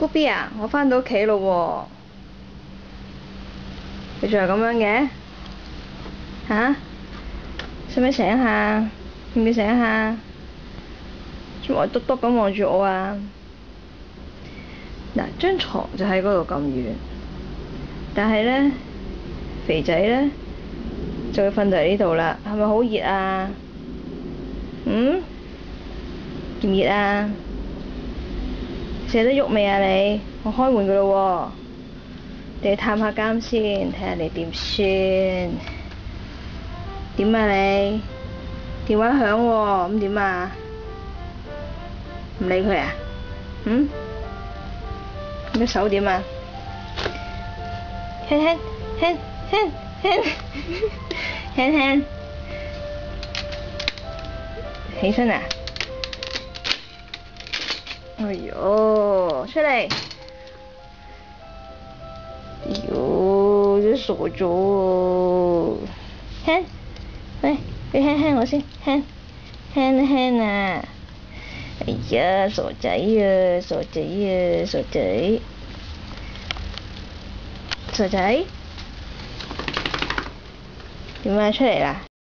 姑 B 啊，我返到屋企咯喎，你仲係咁樣嘅？吓？使唔使醒下？要唔要醒下？做乜篤篤咁望住我啊？嗱，張床就喺嗰度咁遠，但係呢，肥仔呢，就會瞓到嚟呢度啦。係咪好熱啊？嗯？熱唔熱啊？射得喐未啊你？我開門噶咯喎，你探下監先，睇下你點算？點啊你？電話響喎，咁點啊？唔理佢啊？嗯？你手點啊？輕輕輕輕輕輕輕，起身啊！哎呦，出嚟！哎呦，都傻咗喎！輕，喂，俾輕輕我先，輕輕啊！哎呀，傻仔啊，傻仔啊，傻仔，傻仔，點啊？出嚟啦！